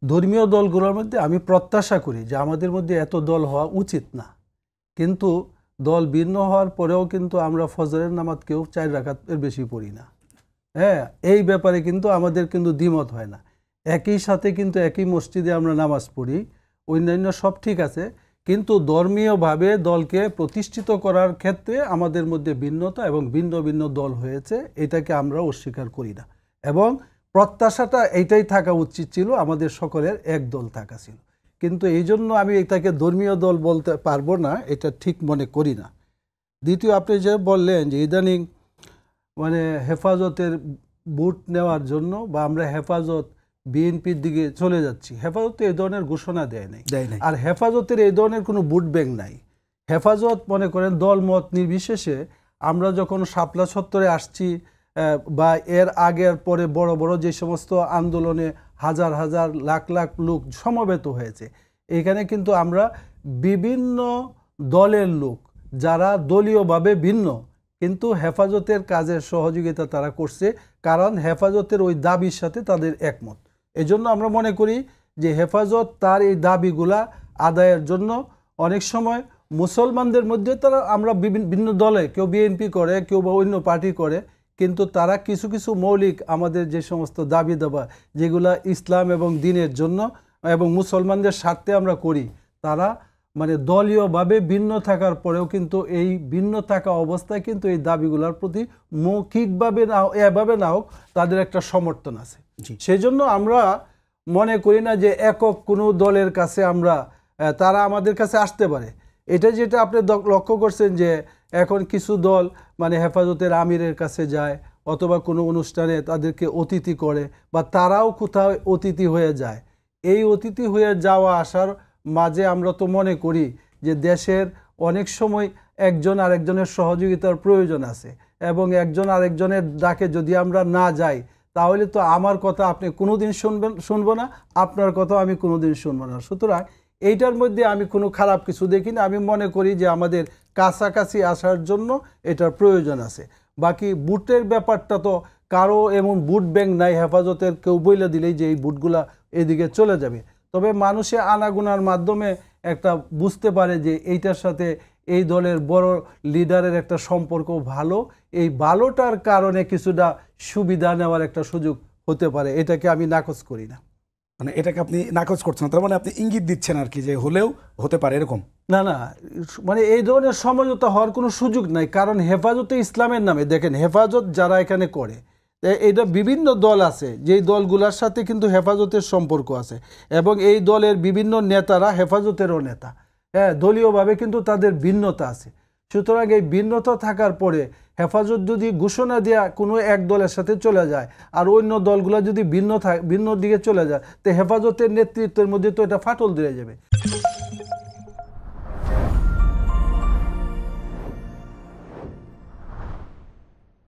ধর্মীয় দলগুলোর মধ্যে আমি প্রত্যাশা করি যে আমাদের মধ্যে এত দল হওয়া উচিত না, কিন্তু দল ভিন্ন হওয়ার পরেও কিন্তু আমরা ফজরের নামাজ কেউ 4 রাকাতের বেশি পড়ি না। হ্যাঁ, এই ব্যাপারে কিন্তু আমাদের কিন্তু দ্বিমত হয় না। একই সাথে কিন্তু একই মসজিদে আমরা নামাজ পড়ি, অন্যান্য সব ঠিক আছে, কিন্তু ধর্মীয়ভাবে দলকে প্রতিষ্ঠিত করার ক্ষেত্রে আমাদের মধ্যে ভিন্নতা এবং ভিন্ন ভিন্ন দল হয়েছে, এটাকে আমরা অস্বীকার করি না। এবং প্রত্যাশাটা এইটাই থাকা উচিত ছিল, আমাদের সকলের এক দল থাকা ছিল। কিন্তু এই জন্য আমি এটাকে ধর্মীয় দল বলতে পারবো না, এটা ঠিক মনে করি না। দ্বিতীয়, আপনি যে বললেন যে ইদানিং মানে হেফাজতের বুট নেওয়ার জন্য বা আমরা হেফাজত বিএনপির দিকে চলে যাচ্ছি, হেফাজত এই ধরনের ঘোষণা দেয় নাই। আর হেফাজতের এই ধরনের কোনো বুট ব্যাংক নাই। হেফাজত মনে করেন দল মত নির্বিশেষে আমরা যখন শাপলা চত্বরে আসছি বা এর আগের পরে বড় বড় যে সমস্ত আন্দোলনে হাজার হাজার লাখ লাখ লোক সমবেত হয়েছে, এখানে কিন্তু আমরা বিভিন্ন দলের লোক যারা দলীয়ভাবে ভিন্ন কিন্তু হেফাজতের কাজের সহযোগিতা তারা করছে, কারণ হেফাজতের ওই দাবির সাথে তাদের একমত। এজন্য আমরা মনে করি যে হেফাজত তার এই দাবিগুলা আদায়ের জন্য অনেক সময় মুসলমানদের মধ্যে তারা আমরা বিভিন্ন দলে, কেউ বিএনপি করে, কেউ বা অন্য পার্টি করে, কিন্তু তারা কিছু কিছু মৌলিক আমাদের যে সমস্ত দাবি দাবা যেগুলা ইসলাম এবং দ্বীনের জন্য এবং মুসলমানদের স্বার্থে আমরা করি, তারা মানে দলীয়ভাবে ভিন্ন থাকার পরেও কিন্তু এই ভিন্ন থাকা অবস্থায় কিন্তু এই দাবিগুলোর প্রতি মৌখিকভাবে না এভাবে না হোক তাদের একটা সমর্থন আছে। সেই জন্য আমরা মনে করি না যে একক কোনো দলের কাছে আমরা তারা আমাদের কাছে আসতে পারে। এটা যেটা আপনি লক্ষ্য করছেন যে এখন কিছু দল মানে হেফাজতের আমিরের কাছে যায় অথবা কোনো অনুষ্ঠানে তাদেরকে অতিথি করে বা তারাও কোথাও অতিথি হয়ে যায়। এই অতিথি হয়ে যাওয়া আসার মাঝে আমরা তো মনে করি যে দেশের অনেক সময় একজন আরেকজনের সহযোগিতার প্রয়োজন আছে এবং একজন আরেকজনের ডাকে যদি আমরা না যাই তাহলে তো আমার কথা আপনি কোনোদিন শুনবো না, আপনার কথা আমি কোনোদিন শুনবো না। সুতরাং এইটার মধ্যে আমি কোনো খারাপ কিছু দেখি না। আমি মনে করি যে আমাদের কাছাকাছি আসার জন্য এটার প্রয়োজন আছে। বাকি বুটের ব্যাপারটা তো কারো এমন বুট ব্যাংক নাই হেফাজতের কেউ বইলে দিলেই যে এই বুটগুলা এদিকে চলে যাবে। তবে মানুষে আনাগোনার মাধ্যমে একটা বুঝতে পারে যে এইটার সাথে এই দলের বড় লিডারের একটা সম্পর্ক ভালো, এই ভালোটার কারণে কিছুটা সুবিধা নেওয়ার একটা সুযোগ হতে পারে, এটাকে আমি নাকচ করি না। মানে এটাকে আপনি নাকচ করছেন, তার মানে আপনি ইঙ্গিত দিচ্ছেন আর কি যে হলেও হতে পারে এরকম? না না, মানে এই ধরনের সমঝোতা হওয়ার কোনো সুযোগ নাই, কারণ হেফাজতে ইসলামের নামে দেখেন হেফাজত যারা এখানে করে এটা বিভিন্ন দল আছে, যেই দলগুলোর সাথে কিন্তু হেফাজতের সম্পর্ক আছে এবং এই দলের বিভিন্ন নেতারা হেফাজতেরও নেতা। হ্যাঁ, দলীয়ভাবে কিন্তু তাদের ভিন্নতা আছে। সুতরাং এই ভিন্নতা থাকার পরে হেফাজত যদি ঘোষণা দেওয়া কোনো এক দলের সাথে চলে যায় আর অন্য দলগুলো যদি ভিন্ন দিকে চলে যায়, তো হেফাজতের নেতৃত্বের মধ্যে তো এটা ফাটল দিয়ে যাবে।